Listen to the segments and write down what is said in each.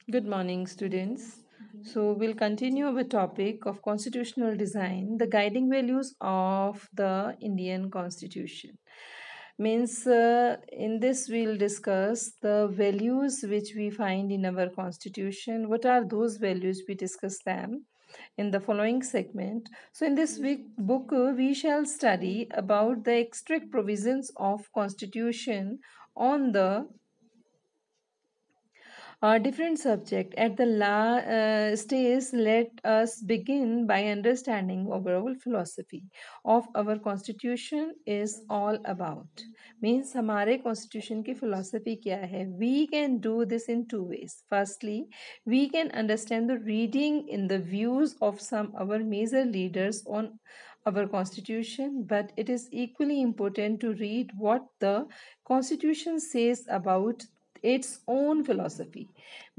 Good morning, students. So, we'll continue our topic of constitutional design, the guiding values of the Indian Constitution. Means, in this, we'll discuss the values which we find in our Constitution. What are those values? We discuss them in the following segment. So, in this week book, we shall study about the extract provisions of Constitution on the different subject. At the stage, let us begin by understanding overall philosophy of our constitution is all about. Means हमारे constitution की philosophy क्या है? We can do this in two ways. Firstly, we can understand the reading in the views of some our major leaders on our constitution, but it is equally important to read what the constitution says about its own philosophy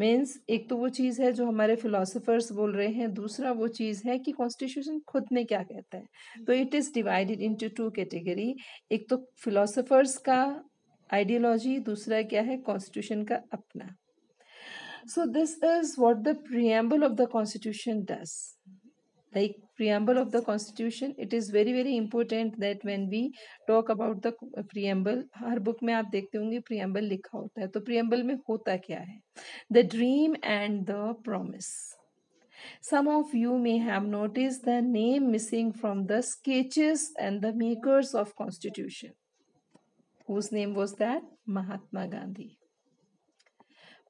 means एक तो वो चीज़ है जो हमारे philosophers बोल रहे हैं, दूसरा वो चीज़ है कि कॉन्स्टिट्यूशन खुद में क्या कहता है. तो it is divided into two category. एक तो फिलोसफर्स का आइडियोलॉजी, दूसरा क्या है कॉन्स्टिट्यूशन का अपना. So this is what the preamble of the constitution does. Like preamble of the constitution, it is very important that when we talk about the preamble, her book में आप देखते होंगे preamble लिखा होता है. तो preamble में होता क्या है? The dream and the promise. Some of you may have noticed the name missing from the sketches and the makers of constitution. Whose name was that? Mahatma Gandhi.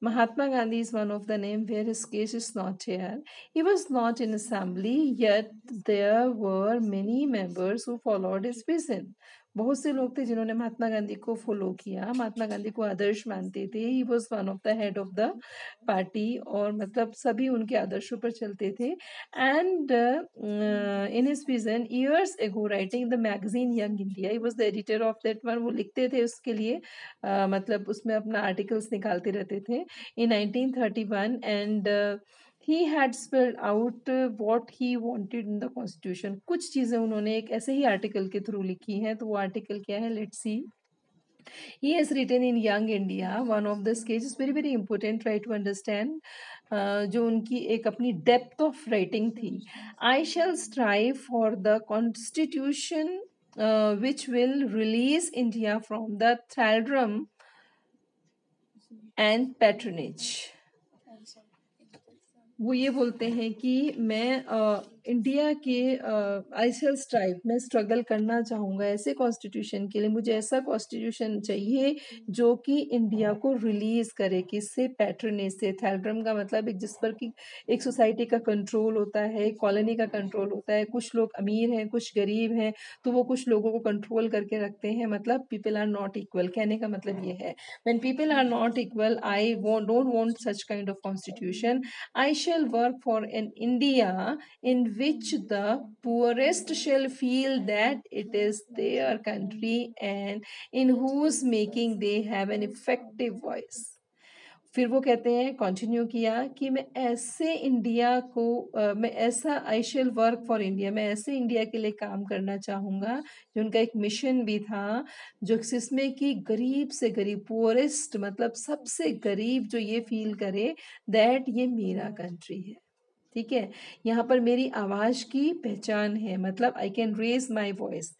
Mahatma Gandhi is one of the name where his case is not here. He was not in assembly, yet there were many members who followed his vision. बहुत से लोग थे जिन्होंने महात्मा गांधी को follow किया, महात्मा गांधी को आदर्श मानते थे. He was one of the head of the party और मतलब सभी उनके आदर्शों पर चलते थे. And in his vision years ago writing the magazine young India, he was the editor of that one. वो लिखते थे उसके लिए, मतलब उसमें अपना आर्टिकल्स निकालते रहते थे in 1931. And he had spelled out what he wanted in the constitution. कुछ चीज़ें उन्होंने एक ऐसे ही आर्टिकल के थ्रू लिखी हैं. तो वो आर्टिकल क्या है? Let's see. He has written in Young India, one of the sketches very important, try to understand. जो उनकी एक अपनी डेप्थ ऑफ राइटिंग थी. I shall strive for the constitution which will release India from the thraldom and patronage. वो ये बोलते हैं कि मैं इंडिया के आई शेल स्ट्राइव, मैं स्ट्रगल करना चाहूँगा ऐसे कॉन्स्टिट्यूशन के लिए. मुझे ऐसा कॉन्स्टिट्यूशन चाहिए जो कि इंडिया को रिलीज करे. किससे? पैट्रनेज से. थैलड्रम का मतलब एक जिस पर कि एक सोसाइटी का कंट्रोल होता है, कॉलोनी का कंट्रोल होता है. कुछ लोग अमीर हैं, कुछ गरीब हैं, तो वो कुछ लोगों को कंट्रोल करके रखते हैं. मतलब पीपल आर नॉट इक्वल. कहने का मतलब ये है, when people are not equal, I don't want such kind of constitution. I shall work for an India in which the poorest shall feel that it is their country and in whose making they have an effective voice. फिर वो कहते हैं, continue किया कि मैं ऐसे India को मैं ऐसा I shall work for India, मैं ऐसे इंडिया के लिए काम करना चाहूँगा. जो उनका एक मिशन भी था, जो जिसमें कि गरीब से गरीब, पुअरेस्ट मतलब सबसे गरीब, जो ये फील करे दैट ये मेरा कंट्री है. ठीक है, यहाँ पर मेरी आवाज़ की पहचान है. मतलब I can raise my voice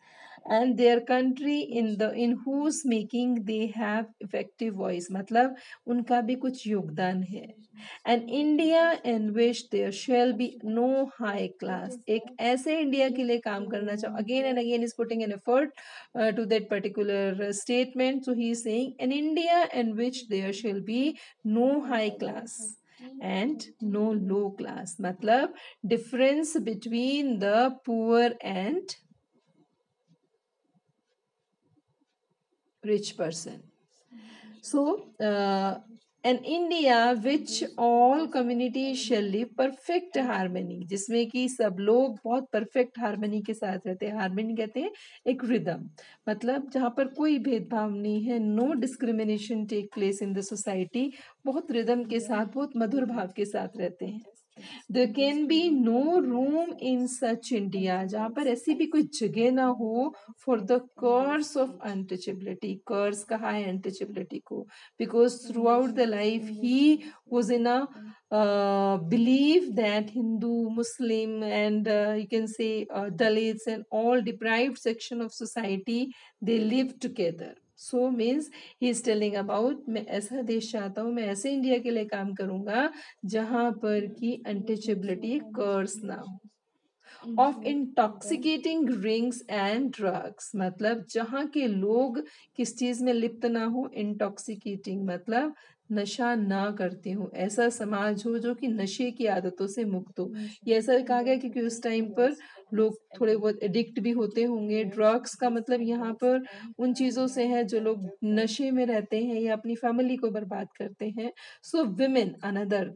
and their country in whose making they have effective voice. मतलब उनका भी कुछ योगदान है. An India in which there shall be no high class. एक ऐसे इंडिया के लिए काम करना चाहो. Again and again is putting an effort to that particular statement. So he is saying an India in which there shall be no high class and no low class. मतलब difference between the poor and rich person. So an India which all communities shall live perfect harmony, जिसमें कि सब लोग बहुत perfect harmony के साथ रहते हैं. harmony कहते हैं एक rhythm, मतलब जहाँ पर कोई भेदभाव नहीं है. no discrimination take place in the society. बहुत rhythm के साथ, बहुत मधुर भाव के साथ रहते हैं. There can be no room in such India, जहाँ पर ऐसी भी कोई जगह ना हो for the curse of untouchability. Curse कहा है untouchability को, because throughout the life he was in a belief that Hindu, Muslim, and you can say Dalits and all deprived section of society, they live together. So means he is telling about मैं ऐसा देश चाहता हूँ, मैं ऐसे India के लिए काम करूंगा जहां पर की अनटचेबिलिटी कर्स ना हो. Of intoxicating drinks and drugs मतलब जहां के लोग किस चीज में लिप्त ना हो. इंटॉक्सिकेटिंग मतलब नशा ना करते हो, ऐसा समाज हो जो कि नशे की आदतों से मुक्त हो. ये ऐसा कहा गया क्योंकि उस टाइम पर लोग थोड़े बहुत एडिक्ट भी होते होंगे. ड्रग्स का मतलब यहाँ पर उन चीजों से है जो लोग नशे में रहते हैं या अपनी फैमिली को बर्बाद करते हैं. सो विमेन अनदर,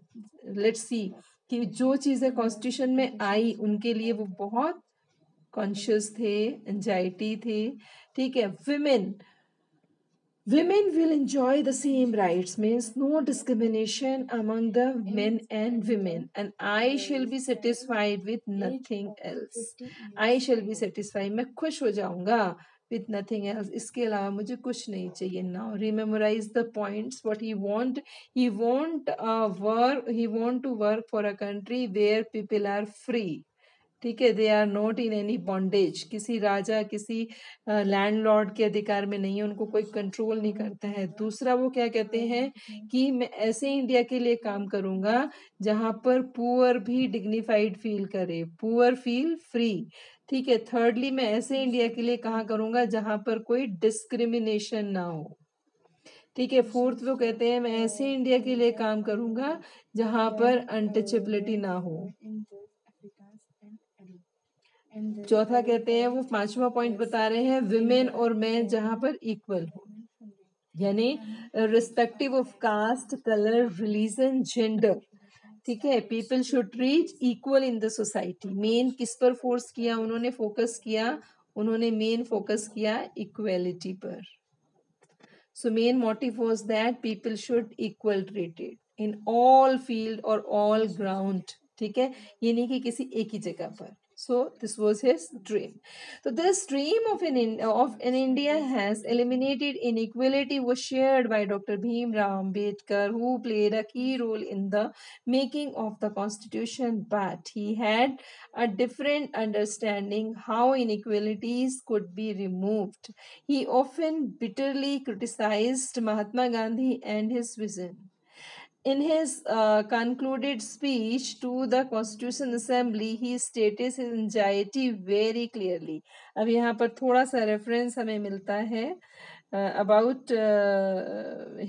लेट्स सी कि जो चीजें कॉन्स्टिट्यूशन में आई उनके लिए वो बहुत कॉन्शियस थे, एंजाइटी थे. ठीक है. Women will enjoy the same rights, means no discrimination among the men and women, and I shall be satisfied with nothing else. I shall be satisfied, मैं खुश हो जाऊंगा with nothing else. इसके अलावा मुझे कुछ नहीं चाहिए. Now rememorize the points what he want. He want to work for a country where people are free. ठीक है. They are not in any bondage, किसी राजा किसी लैंडलॉर्ड के अधिकार में नहीं है, उनको कोई कंट्रोल नहीं करता है. दूसरा वो क्या कहते हैं कि मैं ऐसे इंडिया के लिए काम करूंगा जहां पर पुअर भी डिग्निफाइड फील करे, पुअर फील फ्री. ठीक है. थर्डली मैं ऐसे इंडिया के लिए कहाँ करूंगा जहां पर कोई डिस्क्रिमिनेशन ना हो. ठीक है. फोर्थ वो कहते हैं मैं ऐसे इंडिया के लिए काम करूंगा जहां पर अनटचेबिलिटी ना हो. चौथा कहते हैं वो पांचवा पॉइंट बता रहे हैं विमेन और मैन जहां पर इक्वल हो, यानी respective of caste, colour, religion, gender. ठीक है. People should treat equal in the society. Main किस पर फोर्स किया उन्होंने, फोकस किया उन्होंने, मेन फोकस किया इक्वेलिटी पर. So main motive was that people should equal treated in all field or all ground. ठीक है. ये नहीं कि किसी एक ही जगह पर. So this was his dream. So this dream of an India has eliminated inequality was shared by Dr. Bhim Rao Ambedkar, who played a key role in the making of the Constitution, but he had a different understanding how inequalities could be removed. He often bitterly criticized Mahatma Gandhi and his vision. In his concluded speech to the Constitution Assembly, he stated his anxiety very clearly. अब यहाँ पर थोड़ा सा reference हमें मिलता है about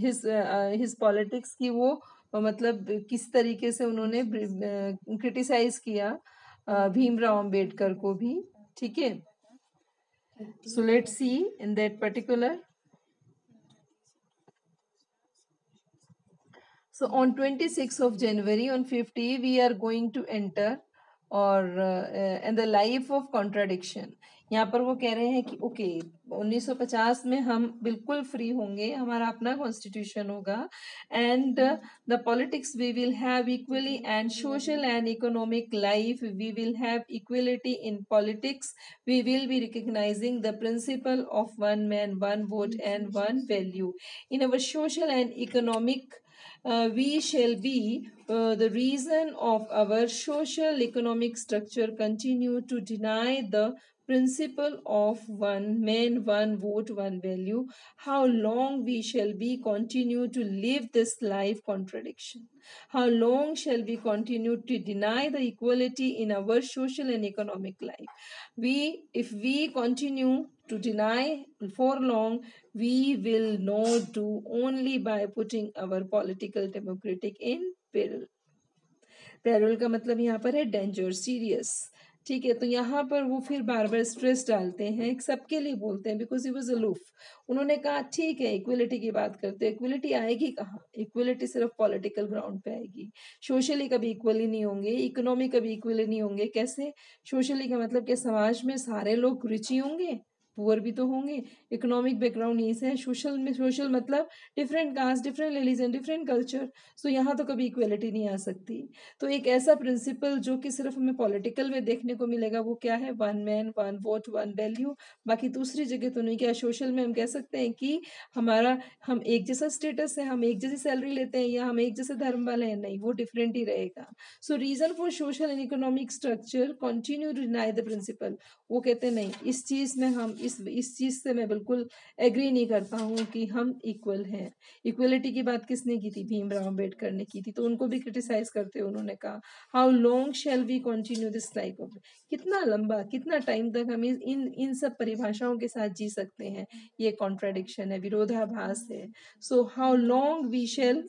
his politics की वो मतलब किस तरीके से उन्होंने क्रिटिसाइज किया भीमराव अंबेडकर को भी. ठीक है. So let's see in that particular. So on 26th of January, on 50, we are going to enter और in the life of contradiction. यहाँ पर वो कह रहे हैं कि ओके 1950 में हम बिल्कुल फ्री होंगे, हमारा अपना कॉन्स्टिट्यूशन होगा, and the politics we will have equally, and social and economic life we will have equality. In politics we will be recognizing the principle of one man, one vote, and one value. In our social and economic, we shall be the reason of our social economic structure continue to deny the principle of one man, one vote, one value. How long we shall be continue to live this life contradiction? How long shall we continue to deny the equality in our social and economic life? If we continue to deny for long, we will not do only by putting our political democratic in peril. Peril का मतलब यहाँ पर है danger, serious. ठीक है. तो यहाँ पर वो फिर बार बार स्ट्रेस डालते हैं, सबके लिए बोलते हैं, बिकॉज ही वाज अलूफ. उन्होंने कहा ठीक है इक्वलिटी की बात करते हैं, इक्वलिटी आएगी कहाँ? इक्वलिटी सिर्फ पॉलिटिकल ग्राउंड पे आएगी. सोशली कभी इक्वली नहीं होंगे, इकोनॉमिक कभी इक्वली नहीं होंगे. कैसे? सोशली का मतलब कि समाज में सारे लोग रिच ही होंगे, पुअर भी तो होंगे, इकोनॉमिक बैकग्राउंड यही से है, सोशल में सोशल मतलब different caste, different religion, different culture, so यहाँ तो कभी इक्वलिटी नहीं आ सकती। तो एक ऐसा प्रिंसिपल जो कि सिर्फ हमें पॉलिटिकल में देखने को मिलेगा वो क्या है, one man one vote one value, बाकी दूसरी जगह तो नहीं। क्या सोशल में हम कह सकते हैं कि हमारा हम एक जैसा स्टेटस है, हम एक जैसी सैलरी लेते हैं, या हम एक जैसे धर्म वाले हैं? नहीं, वो डिफरेंट ही रहेगा। So reason for social and economic structure continue to deny the principle. वो कहते हैं नहीं, इस चीज में हम इस चीज से मैं बिल्कुल एग्री नहीं करता हूँ कि हम इक्वल हैं। इक्वलिटी की बात किसने की थी? भीमराव अम्बेडकर ने की थी, तो उनको भी क्रिटिसाइज करते हुए उन्होंने कहा, how long shall we continue this life of, कितना लंबा, कितना टाइम तक हम इन इन सब परिभाषाओं के साथ जी सकते हैं? ये कॉन्ट्राडिक्शन है, विरोधाभास है। So how long we shall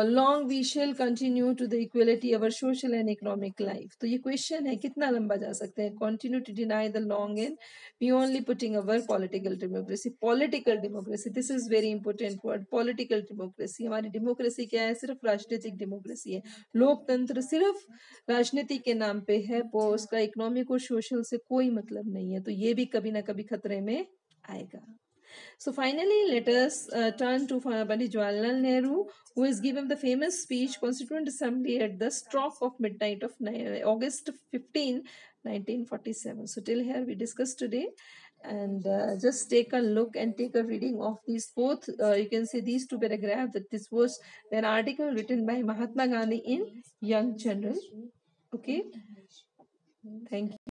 long we shall continue to the equality our social and economic life. तो ये क्वेश्चन है, कितना लंबा जा सकते हैं? Continue to deny the long and we only putting our political democracy. Political democracy, this is very important word. Political democracy, हमारी democracy क्या है? सिर्फ राजनीतिक डेमोक्रेसी है। लोकतंत्र सिर्फ राजनीति के नाम पे है, वो उसका इकोनॉमिक और सोशल से कोई मतलब नहीं है। तो ये भी कभी ना कभी खतरे में आएगा। So finally, let us turn to Pandit Jawaharlal Nehru, who has given the famous speech, Constituent Assembly, at the stroke of midnight of August 15, 1947. So till here we discussed today, and just take a look and take a reading of these both. You can see these two paragraphs. That this was an article written by Mahatma Gandhi in Young General. Okay, thank you.